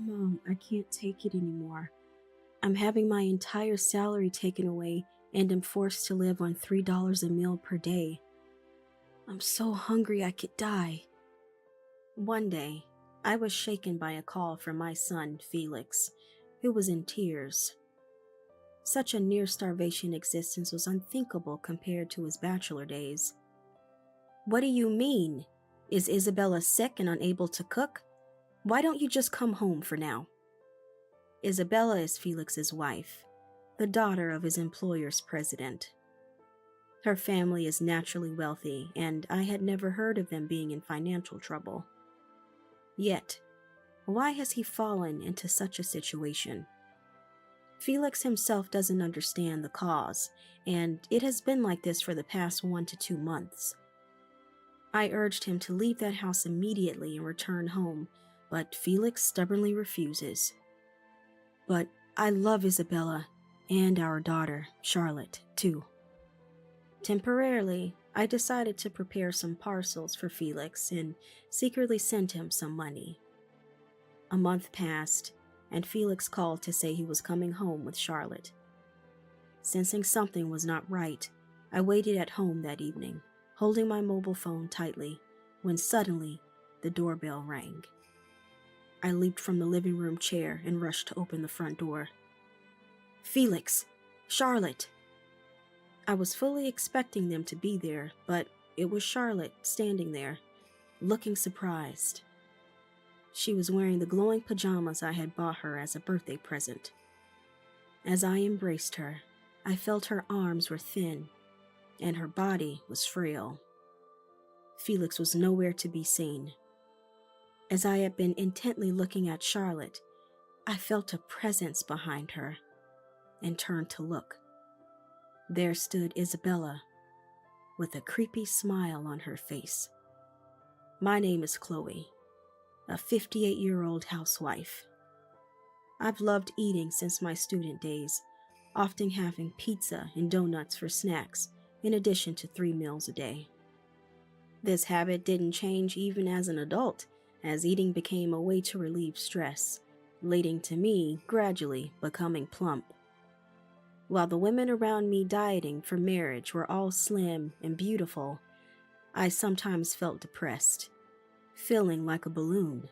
Mom, I can't take it anymore. I'm having my entire salary taken away and am forced to live on $3 a meal per day. I'm so hungry I could die. One day, I was shaken by a call from my son, Felix, who was in tears. Such a near starvation existence was unthinkable compared to his bachelor days. What do you mean? Is Isabella sick and unable to cook? Why don't you just come home for now? Isabella is Felix's wife, the daughter of his employer's president. Her family is naturally wealthy, and I had never heard of them being in financial trouble. Yet, why has he fallen into such a situation? Felix himself doesn't understand the cause, and it has been like this for the past 1 to 2 months. I urged him to leave that house immediately and return home, but Felix stubbornly refuses. But I love Isabella and our daughter, Charlotte, too. Temporarily, I decided to prepare some parcels for Felix and secretly sent him some money. A month passed, and Felix called to say he was coming home with Charlotte. Sensing something was not right, I waited at home that evening, holding my mobile phone tightly, when suddenly the doorbell rang. I leaped from the living room chair and rushed to open the front door. Felix! Charlotte! I was fully expecting them to be there, but it was Charlotte standing there, looking surprised. She was wearing the glowing pajamas I had bought her as a birthday present. As I embraced her, I felt her arms were thin, and her body was frail. Felix was nowhere to be seen. As I had been intently looking at Charlotte, I felt a presence behind her, and turned to look. There stood Isabella, with a creepy smile on her face. My name is Chloe, a 58-year-old housewife. I've loved eating since my student days, often having pizza and donuts for snacks, in addition to 3 meals a day. This habit didn't change even as an adult, as eating became a way to relieve stress, leading to me gradually becoming plump. While the women around me dieting for marriage were all slim and beautiful, I sometimes felt depressed, feeling like a balloon.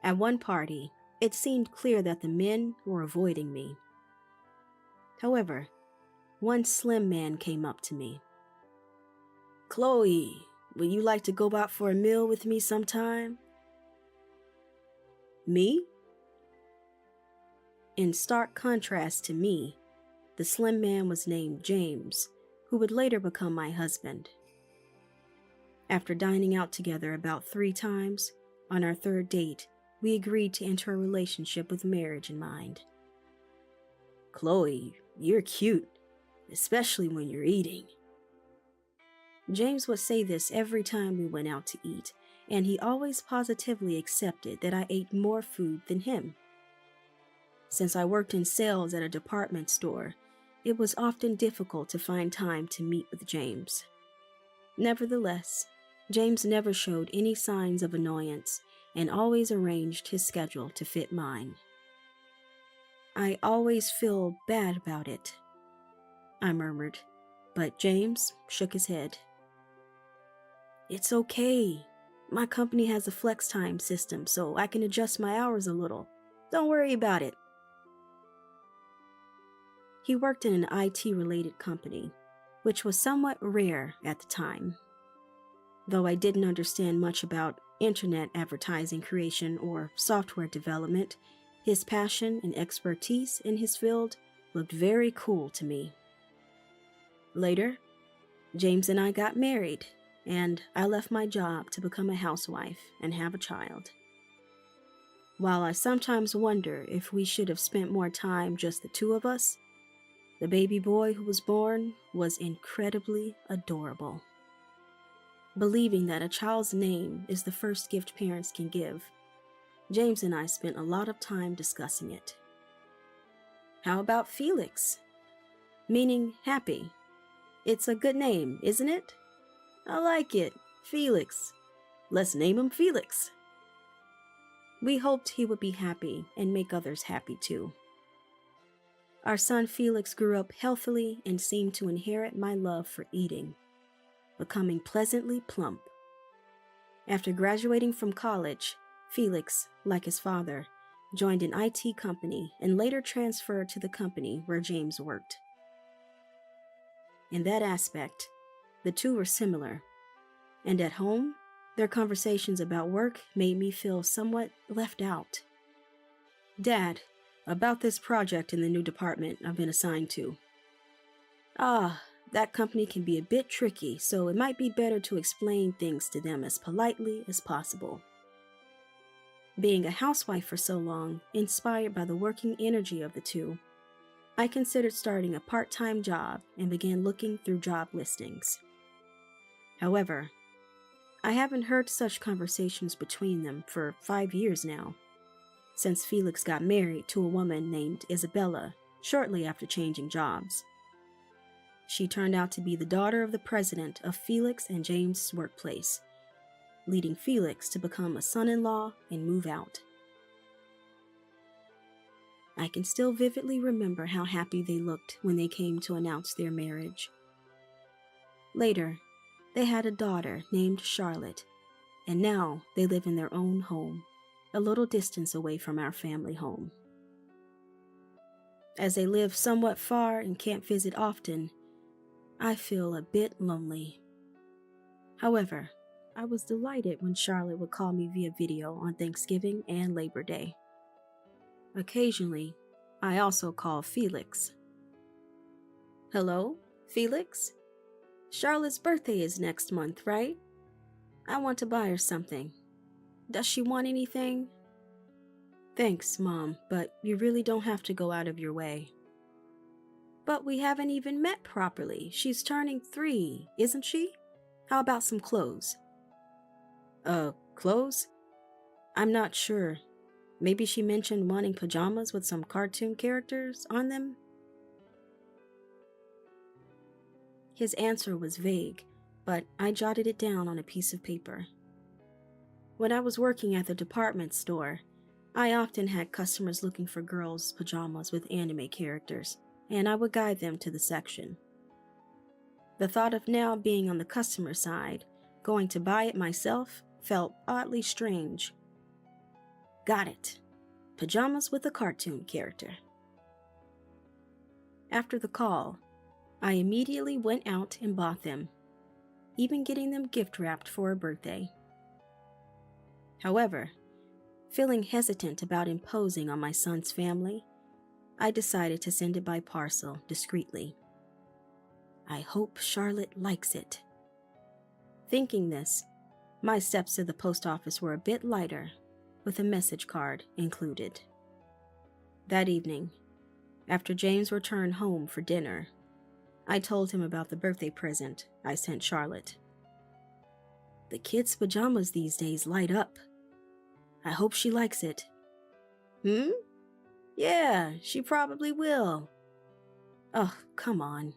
At one party, it seemed clear that the men were avoiding me. However, one slim man came up to me. Chloe, would you like to go out for a meal with me sometime? Me? In stark contrast to me, the slim man was named James, who would later become my husband. After dining out together about 3 times, on our 3rd date, we agreed to enter a relationship with marriage in mind. Chloe, you're cute, especially when you're eating. James would say this every time we went out to eat, and he always positively accepted that I ate more food than him. Since I worked in sales at a department store, it was often difficult to find time to meet with James. Nevertheless, James never showed any signs of annoyance and always arranged his schedule to fit mine. I always feel bad about it, I murmured, but James shook his head. It's okay. My company has a flex time system, so I can adjust my hours a little. Don't worry about it. He worked in an IT-related company, which was somewhat rare at the time. Though I didn't understand much about internet advertising creation or software development, his passion and expertise in his field looked very cool to me. Later, James and I got married, and I left my job to become a housewife and have a child. While I sometimes wonder if we should have spent more time just the 2 of us, the baby boy who was born was incredibly adorable. Believing that a child's name is the first gift parents can give, James and I spent a lot of time discussing it. How about Felix? Meaning happy. It's a good name, isn't it? I like it. Felix. Let's name him Felix. We hoped he would be happy and make others happy too. Our son Felix grew up healthily and seemed to inherit my love for eating, becoming pleasantly plump. After graduating from college, Felix, like his father, joined an IT company and later transferred to the company where James worked. In that aspect, the two were similar, and at home, their conversations about work made me feel somewhat left out. "Dad, about this project in the new department I've been assigned to. That company can be a bit tricky, so it might be better to explain things to them as politely as possible." Being a housewife for so long, inspired by the working energy of the two, I considered starting a part-time job and began looking through job listings. However, I haven't heard such conversations between them for 5 years now, since Felix got married to a woman named Isabella shortly after changing jobs. She turned out to be the daughter of the president of Felix and James' workplace, leading Felix to become a son-in-law and move out. I can still vividly remember how happy they looked when they came to announce their marriage. Later, they had a daughter named Charlotte, and now they live in their own home, a little distance away from our family home. As they live somewhat far and can't visit often, I feel a bit lonely. However, I was delighted when Charlotte would call me via video on Thanksgiving and Labor Day. Occasionally, I also call Felix. "Hello, Felix? Charlotte's birthday is next month, right? I want to buy her something. Does she want anything?" "Thanks, Mom, but you really don't have to go out of your way." "But we haven't even met properly. She's turning 3, isn't she? How about some clothes?" Clothes? I'm not sure. Maybe she mentioned wanting pajamas with some cartoon characters on them?" His answer was vague, but I jotted it down on a piece of paper. When I was working at the department store, I often had customers looking for girls' pajamas with anime characters, and I would guide them to the section. The thought of now being on the customer side, going to buy it myself, felt oddly strange. Got it. Pajamas with a cartoon character. After the call, I immediately went out and bought them, even getting them gift-wrapped for her birthday. However, feeling hesitant about imposing on my son's family, I decided to send it by parcel discreetly. I hope Charlotte likes it. Thinking this, my steps to the post office were a bit lighter, with a message card included. That evening, after James returned home for dinner, I told him about the birthday present I sent Charlotte. "The kids' pajamas these days light up. I hope she likes it." "Yeah, she probably will." "Oh, come on.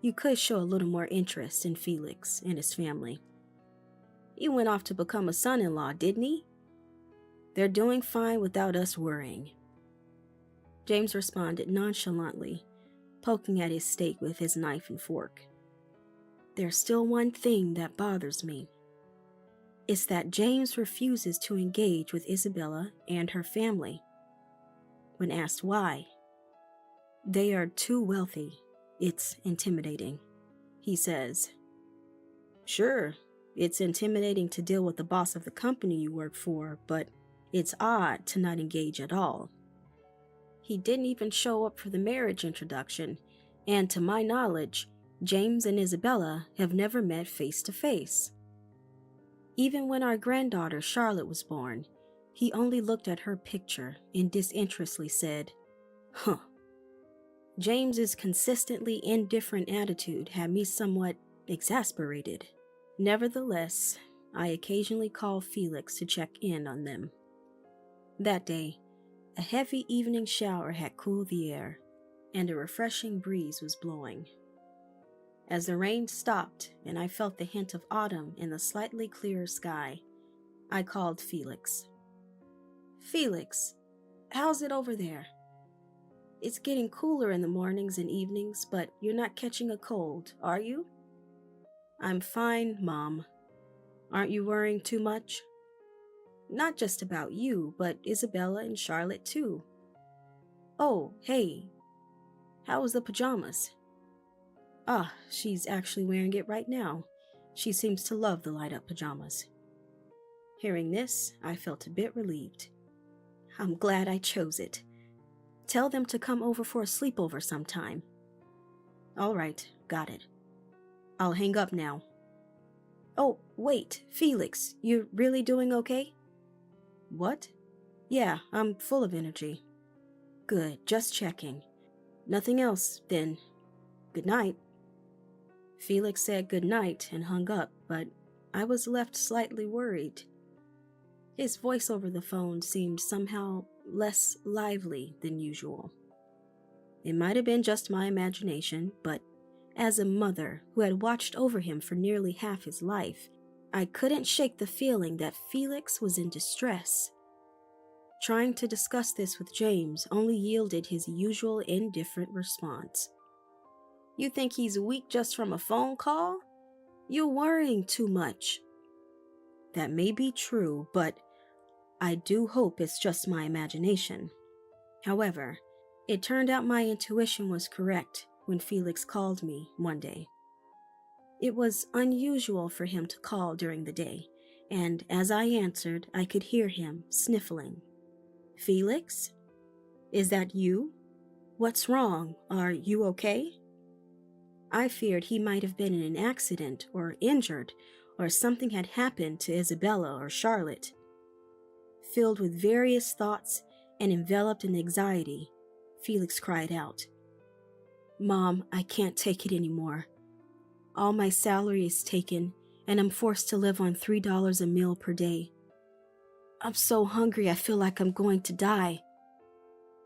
You could show a little more interest in Felix and his family." "He went off to become a son-in-law, didn't he?" "They're doing fine without us worrying." James responded nonchalantly, poking at his steak with his knife and fork. "There's still one thing that bothers me. It's that James refuses to engage with Isabella and her family. When asked why, they are too wealthy. It's intimidating," he says. "Sure, it's intimidating to deal with the boss of the company you work for, but it's odd to not engage at all. He didn't even show up for the marriage introduction, and to my knowledge, James and Isabella have never met face to face. Even when our granddaughter Charlotte was born, he only looked at her picture and disinterestedly said, 'Huh.' James's consistently indifferent attitude had me somewhat exasperated. Nevertheless, I occasionally call Felix to check in on them. That day, a heavy evening shower had cooled the air, and a refreshing breeze was blowing. As the rain stopped and I felt the hint of autumn in the slightly clearer sky, I called Felix. Felix, how's it over there? It's getting cooler in the mornings and evenings, but you're not catching a cold, are you? I'm fine, Mom. Aren't you worrying too much? Not just about you, but Isabella and Charlotte too. Oh, hey, how was the pajamas? Ah, she's actually wearing it right now. She seems to love the light-up pajamas. Hearing this, I felt a bit relieved. I'm glad I chose it. Tell them to come over for a sleepover sometime. All right, got it. I'll hang up now. Oh, wait, Felix, you're really doing okay? What? Yeah, I'm full of energy. Good, just checking. Nothing else, then. Good night. Felix said good night and hung up, but I was left slightly worried. His voice over the phone seemed somehow less lively than usual. It might have been just my imagination, but as a mother who had watched over him for nearly half his life, I couldn't shake the feeling that Felix was in distress. Trying to discuss this with James only yielded his usual indifferent response. You think he's weak just from a phone call? You're worrying too much. That may be true, but I do hope it's just my imagination. However, it turned out my intuition was correct when Felix called me one day. It was unusual for him to call during the day, and as I answered, I could hear him sniffling. Felix? Is that you? What's wrong? Are you okay? I feared he might have been in an accident or injured, or something had happened to Isabella or Charlotte. Filled with various thoughts and enveloped in anxiety, Felix cried out, Mom, I can't take it anymore. All my salary is taken, and I'm forced to live on $3 a meal per day. I'm so hungry I feel like I'm going to die.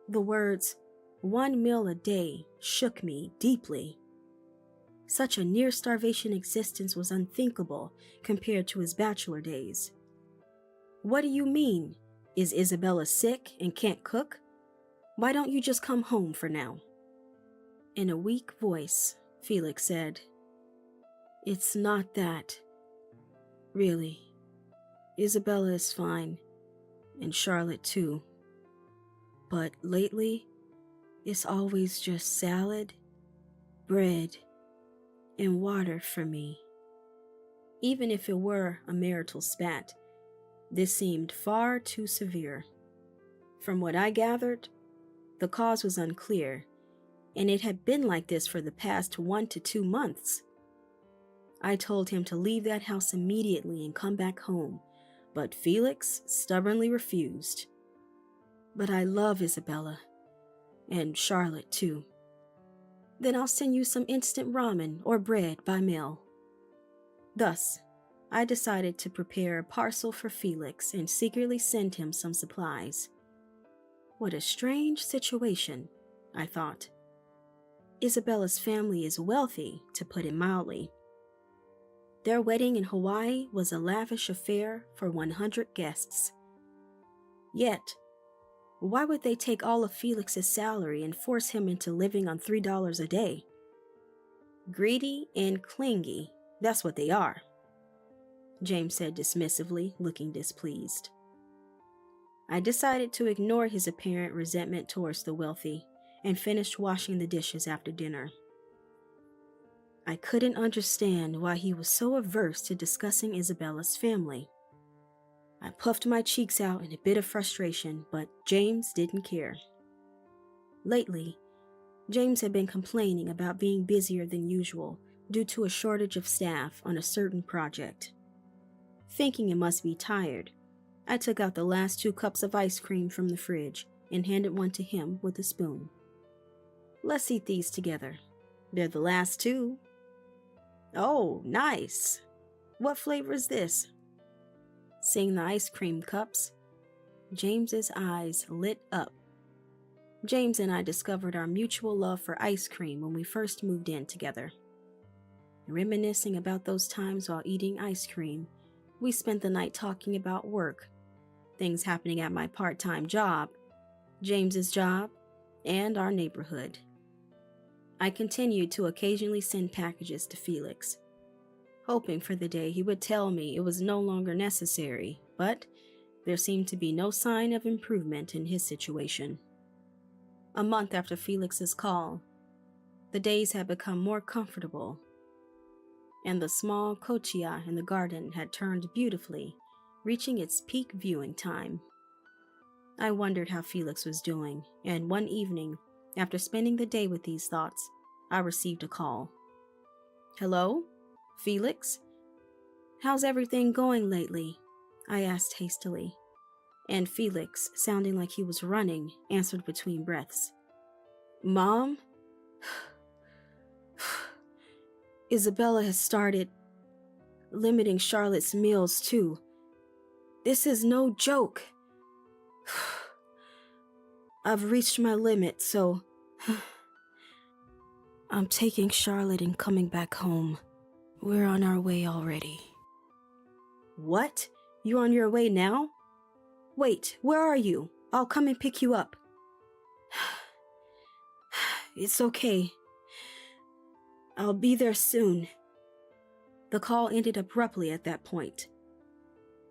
The words, 1 meal a day, shook me deeply. Such a near-starvation existence was unthinkable compared to his bachelor days. What do you mean? Is Isabella sick and can't cook? Why don't you just come home for now? In a weak voice, Felix said, It's not that. Really. Isabella is fine, and Charlotte too. But lately, it's always just salad, bread, and water for me. Even if it were a marital spat, this seemed far too severe. From what I gathered, the cause was unclear, and it had been like this for the past 1 to 2 months. I told him to leave that house immediately and come back home, but Felix stubbornly refused. But I love Isabella, and Charlotte too. Then I'll send you some instant ramen or bread by mail. Thus, I decided to prepare a parcel for Felix and secretly send him some supplies. What a strange situation, I thought. Isabella's family is wealthy, to put it mildly. Their wedding in Hawaii was a lavish affair for 100 guests. Yet, why would they take all of Felix's salary and force him into living on $3 a day? Greedy and clingy, that's what they are, James said dismissively, looking displeased. I decided to ignore his apparent resentment towards the wealthy and finished washing the dishes after dinner. I couldn't understand why he was so averse to discussing Isabella's family. I puffed my cheeks out in a bit of frustration, but James didn't care. Lately, James had been complaining about being busier than usual due to a shortage of staff on a certain project. Thinking he must be tired, I took out the last 2 cups of ice cream from the fridge and handed one to him with a spoon. Let's eat these together. They're the last 2. Oh, nice. What flavor is this? Seeing the ice cream cups, James's eyes lit up. James and I discovered our mutual love for ice cream when we first moved in together. Reminiscing about those times while eating ice cream, we spent the night talking about work, things happening at my part-time job, James's job, and our neighborhood. I continued to occasionally send packages to Felix, hoping for the day he would tell me it was no longer necessary, but there seemed to be no sign of improvement in his situation. A month after Felix's call, the days had become more comfortable, and the small kochia in the garden had turned beautifully, reaching its peak viewing time. I wondered how Felix was doing, and one evening, after spending the day with these thoughts, I received a call. "Hello? Felix? How's everything going lately?" I asked hastily, and Felix, sounding like he was running, answered between breaths. "Mom? Isabella has started limiting Charlotte's meals too. This is no joke. I've reached my limit, so I'm taking Charlotte and coming back home. We're on our way already." "What? You're on your way now? Wait, where are you? I'll come and pick you up." "It's okay. I'll be there soon." The call ended abruptly at that point.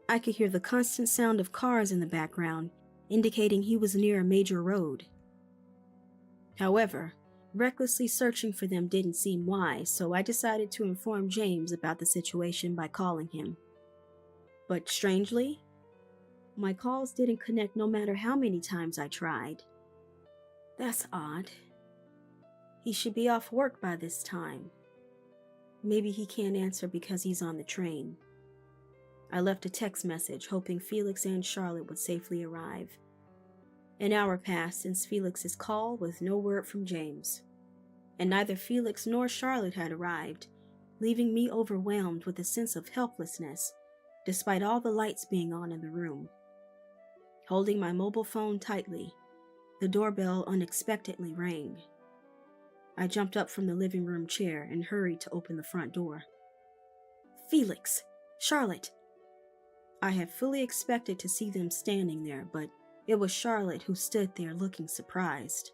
I could hear the constant sound of cars in the background, indicating he was near a major road. However, recklessly searching for them didn't seem wise, so I decided to inform James about the situation by calling him. But strangely, my calls didn't connect no matter how many times I tried. That's odd. He should be off work by this time. Maybe he can't answer because he's on the train. I left a text message hoping Felix and Charlotte would safely arrive. An hour passed since Felix's call with no word from James, and neither Felix nor Charlotte had arrived, leaving me overwhelmed with a sense of helplessness, despite all the lights being on in the room. Holding my mobile phone tightly, the doorbell unexpectedly rang. I jumped up from the living room chair and hurried to open the front door. "Felix! Charlotte!" I had fully expected to see them standing there, but it was Charlotte who stood there looking surprised,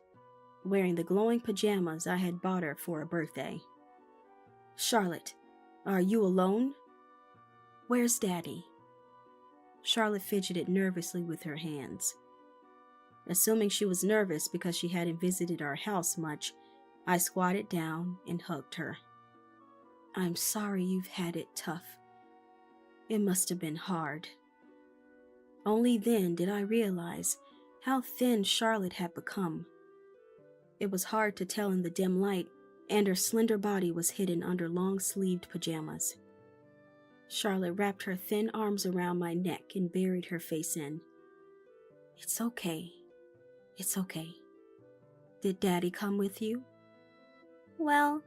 wearing the glowing pajamas I had bought her for her birthday. "Charlotte, are you alone? Where's Daddy?" Charlotte fidgeted nervously with her hands. Assuming she was nervous because she hadn't visited our house much, I squatted down and hugged her. "I'm sorry you've had it tough. It must have been hard." Only then did I realize how thin Charlotte had become. It was hard to tell in the dim light, and her slender body was hidden under long-sleeved pajamas. Charlotte wrapped her thin arms around my neck and buried her face in. "It's okay. It's okay. Did Daddy come with you?" "Well,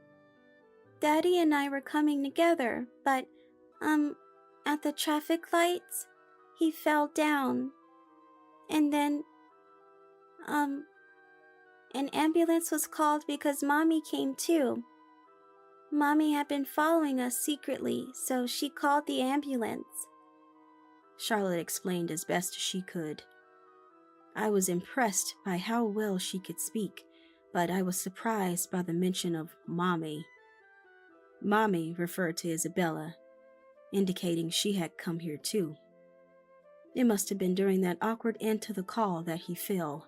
Daddy and I were coming together, but, at the traffic lights, he fell down. And then, an ambulance was called because Mommy came too. Mommy had been following us secretly, so she called the ambulance," Charlotte explained as best she could. I was impressed by how well she could speak, but I was surprised by the mention of Mommy. Mommy referred to Isabella, indicating she had come here too. It must have been during that awkward end to the call that he fell.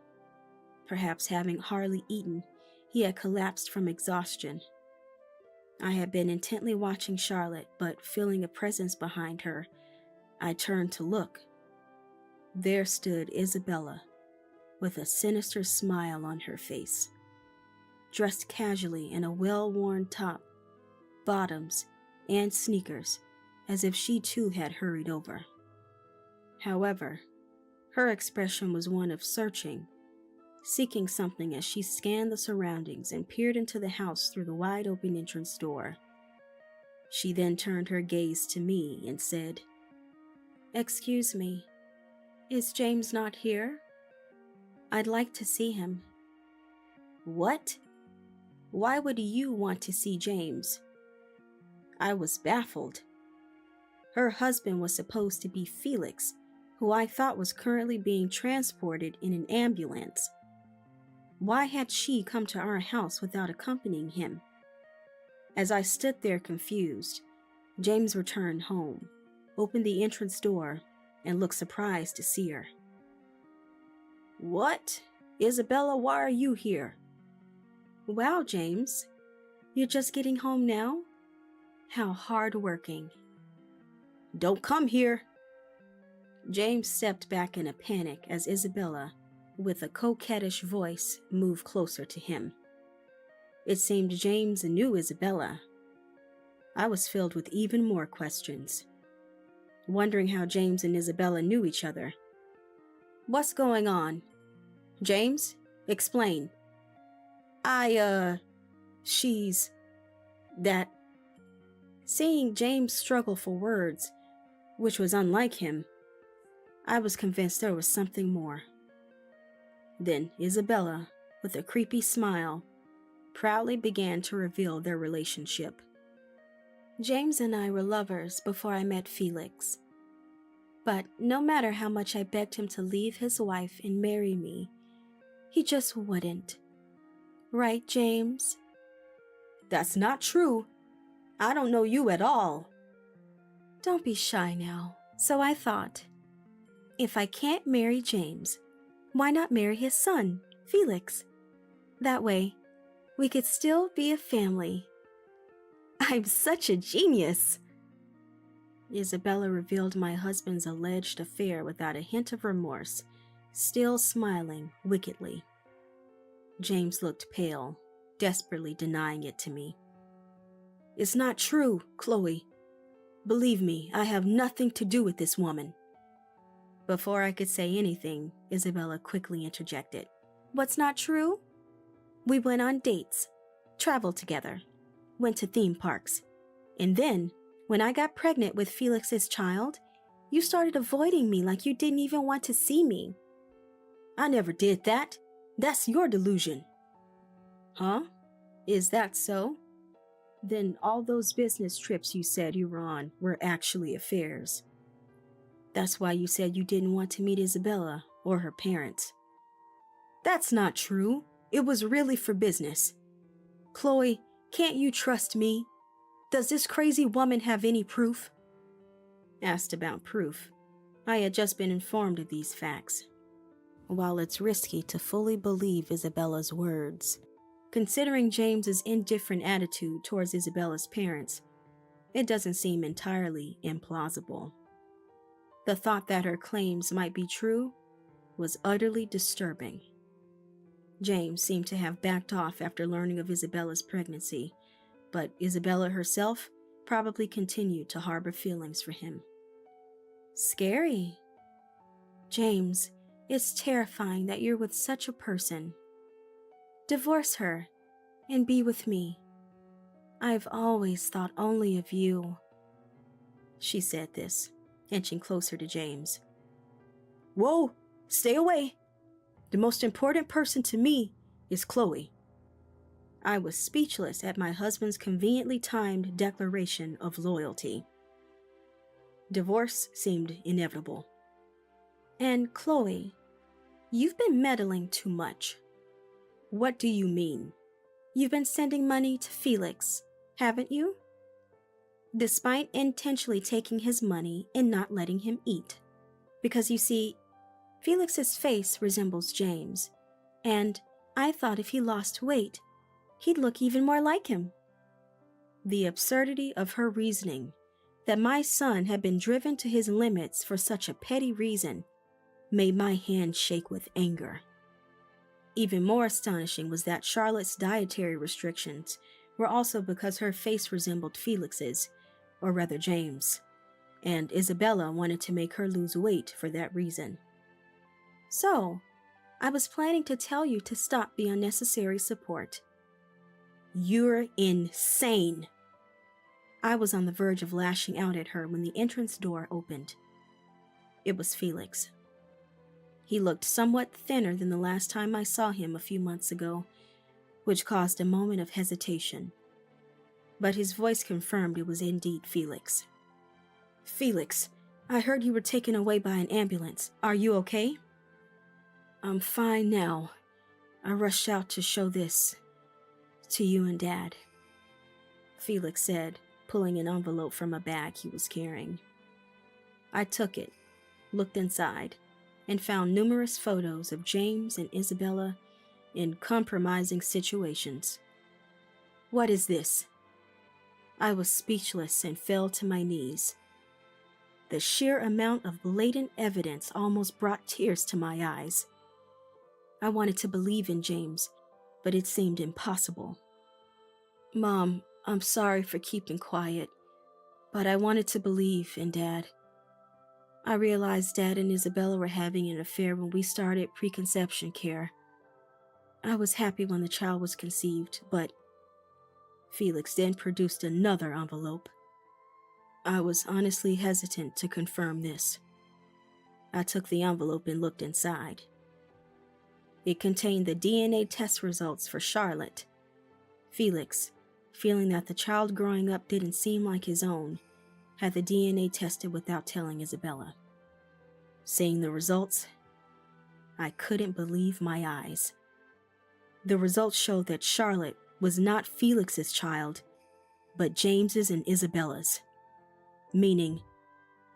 Perhaps having hardly eaten, he had collapsed from exhaustion. I had been intently watching Charlotte, but feeling a presence behind her, I turned to look. There stood Isabella, with a sinister smile on her face, dressed casually in a well-worn top, bottoms, and sneakers, as if she too had hurried over. However, her expression was one of searching, seeking something as she scanned the surroundings and peered into the house through the wide-open entrance door. She then turned her gaze to me and said, "Excuse me, is James not here? I'd like to see him." "What? Why would you want to see James?" I was baffled. Her husband was supposed to be Felix, who I thought was currently being transported in an ambulance. Why had she come to our house without accompanying him? As I stood there confused, James returned home, opened the entrance door, and looked surprised to see her. "What? Isabella, why are you here?" "Wow, James, you're just getting home now? How hard-working." "Don't come here." James stepped back in a panic as Isabella, with a coquettish voice, moved closer to him. It seemed James knew Isabella. I was filled with even more questions, wondering how James and Isabella knew each other. "What's going on? James, explain." She's... that..." Seeing James struggle for words, which was unlike him, I was convinced there was something more. Then Isabella, with a creepy smile, proudly began to reveal their relationship. "James and I were lovers before I met Felix. But no matter how much I begged him to leave his wife and marry me, he just wouldn't. Right, James?" "That's not true. I don't know you at all." "Don't be shy now." So I thought, if I can't marry James, why not marry his son, Felix? That way, we could still be a family. I'm such a genius. Isabella revealed my husband's alleged affair without a hint of remorse, still smiling wickedly. James looked pale, desperately denying it to me. "It's not true, Chloe. Believe me, I have nothing to do with this woman." Before I could say anything, Isabella quickly interjected. "What's not true? We went on dates, traveled together, went to theme parks, and then, when I got pregnant with Felix's child, you started avoiding me like you didn't even want to see me." "I never did that. That's your delusion." "Huh? Is that so? Then all those business trips you said you were on were actually affairs. That's why you said you didn't want to meet Isabella or her parents." "That's not true. It was really for business. Chloe, can't you trust me? Does this crazy woman have any proof?" Asked about proof, I had just been informed of these facts. While it's risky to fully believe Isabella's words, considering James's indifferent attitude towards Isabella's parents, it doesn't seem entirely implausible. The thought that her claims might be true was utterly disturbing. James seemed to have backed off after learning of Isabella's pregnancy, but Isabella herself probably continued to harbor feelings for him. Scary. James, it's terrifying that you're with such a person. Divorce her and be with me. I've always thought only of you." She said this, inching closer to James. "Whoa, stay away. The most important person to me is Chloe." I was speechless at my husband's conveniently timed declaration of loyalty. Divorce seemed inevitable. "And Chloe, you've been meddling too much." "What do you mean?" "You've been sending money to Felix, haven't you? Despite intentionally taking his money and not letting him eat. Because you see, Felix's face resembles James, and I thought if he lost weight, he'd look even more like him." The absurdity of her reasoning, that my son had been driven to his limits for such a petty reason, made my hand shake with anger. Even more astonishing was that Charlotte's dietary restrictions were also because her face resembled Felix's, or rather James, and Isabella wanted to make her lose weight for that reason. "So, I was planning to tell you to stop the unnecessary support." "You're insane." I was on the verge of lashing out at her when the entrance door opened. It was Felix. He looked somewhat thinner than the last time I saw him a few months ago, which caused a moment of hesitation. But his voice confirmed it was indeed Felix. "Felix, I heard you were taken away by an ambulance. Are you okay? I'm fine now. I rushed out to show this to you and Dad, Felix said, pulling an envelope from a bag he was carrying. I took it, looked inside, and found numerous photos of James and Isabella in compromising situations. What is this? I was speechless and fell to my knees. The sheer amount of blatant evidence almost brought tears to my eyes. I wanted to believe in James, but it seemed impossible. Mom, I'm sorry for keeping quiet, but I wanted to believe in Dad. I realized Dad and Isabella were having an affair when we started preconception care. I was happy when the child was conceived, but Felix then produced another envelope. I was honestly hesitant to confirm this. I took the envelope and looked inside. It contained the DNA test results for Charlotte. Felix, feeling that the child growing up didn't seem like his own, had the DNA tested without telling Isabella. Seeing the results, I couldn't believe my eyes. The results showed that Charlotte was not Felix's child, but James's and Isabella's. Meaning,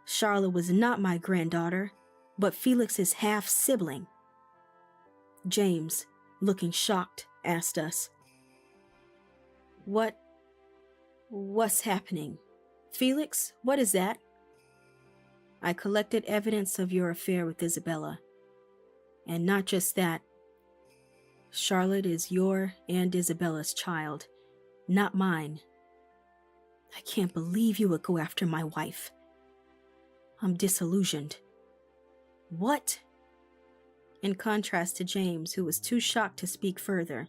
Charlotte was not my granddaughter, but Felix's half-sibling. James, looking shocked, asked us, What's happening? Felix, what is that? I collected evidence of your affair with Isabella. And not just that. Charlotte is your and Isabella's child, not mine. I can't believe you would go after my wife. I'm disillusioned. What? In contrast to James, who was too shocked to speak further,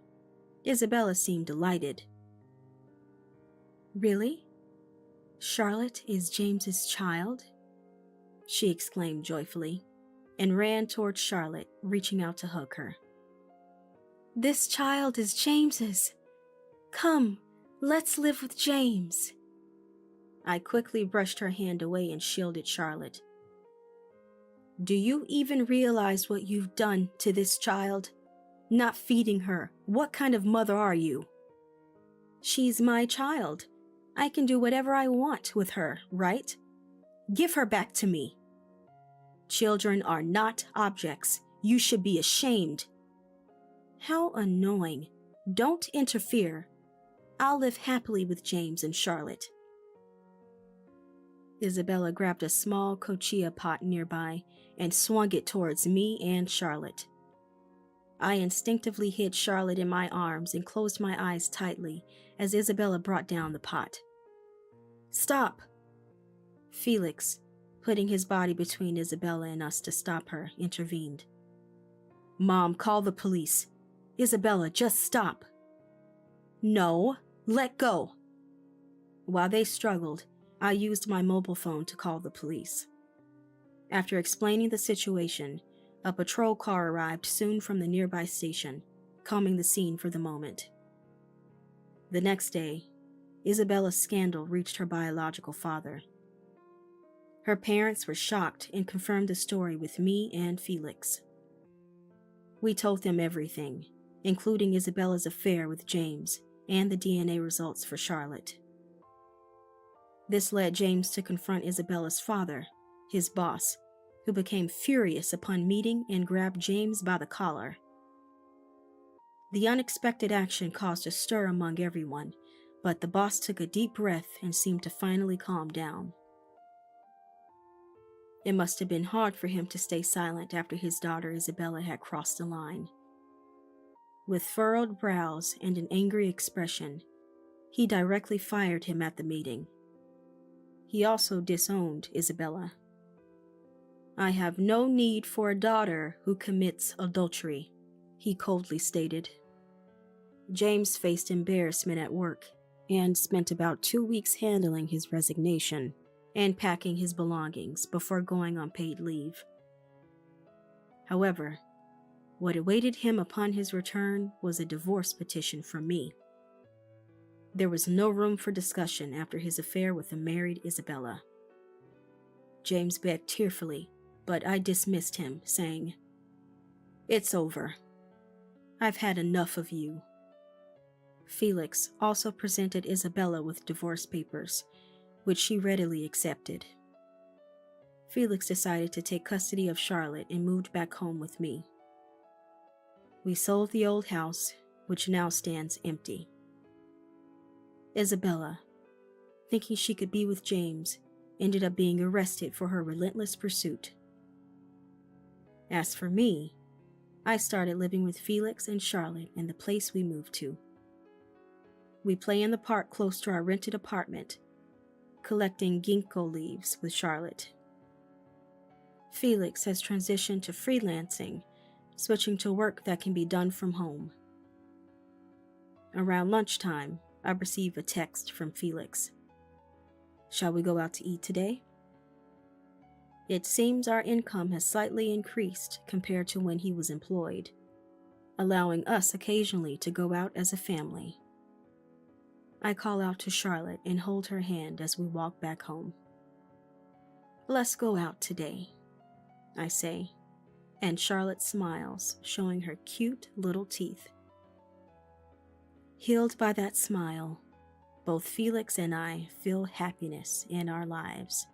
Isabella seemed delighted. Really? Charlotte is James's child? She exclaimed joyfully, and ran toward Charlotte, reaching out to hug her. This child is James's. Come, let's live with James. I quickly brushed her hand away and shielded Charlotte. Do you even realize what you've done to this child? Not feeding her. What kind of mother are you? She's my child. I can do whatever I want with her, right? Give her back to me. Children are not objects. You should be ashamed. How annoying. Don't interfere. I'll live happily with James and Charlotte. Isabella grabbed a small cochia pot nearby and swung it towards me and Charlotte. I instinctively hid Charlotte in my arms and closed my eyes tightly as Isabella brought down the pot. Stop! Felix, putting his body between Isabella and us to stop her, intervened. Mom, call the police. Isabella, just stop. No, let go. While they struggled, I used my mobile phone to call the police. After explaining the situation, a patrol car arrived soon from the nearby station, calming the scene for the moment. The next day, Isabella's scandal reached her biological father. Her parents were shocked and confirmed the story with me and Felix. We told them everything, including Isabella's affair with James and the DNA results for Charlotte. This led James to confront Isabella's father, his boss, who became furious upon meeting and grabbed James by the collar. The unexpected action caused a stir among everyone, but the boss took a deep breath and seemed to finally calm down. It must have been hard for him to stay silent after his daughter Isabella had crossed the line. With furrowed brows and an angry expression, he directly fired him at the meeting. He also disowned Isabella. I have no need for a daughter who commits adultery, he coldly stated. James faced embarrassment at work and spent about 2 weeks handling his resignation and packing his belongings before going on paid leave. However, what awaited him upon his return was a divorce petition from me. There was no room for discussion after his affair with the married Isabella. James begged tearfully, but I dismissed him, saying, "It's over. I've had enough of you." Felix also presented Isabella with divorce papers, which she readily accepted. Felix decided to take custody of Charlotte and moved back home with me. We sold the old house, which now stands empty. Isabella, thinking she could be with James, ended up being arrested for her relentless pursuit. As for me, I started living with Felix and Charlotte in the place we moved to. We play in the park close to our rented apartment, collecting ginkgo leaves with Charlotte. Felix has transitioned to freelancing, switching to work that can be done from home. Around lunchtime, I receive a text from Felix. "Shall we go out to eat today?" It seems our income has slightly increased compared to when he was employed, allowing us occasionally to go out as a family. I call out to Charlotte and hold her hand as we walk back home. "Let's go out today," I say, and Charlotte smiles, showing her cute little teeth. Healed by that smile, both Felix and I feel happiness in our lives.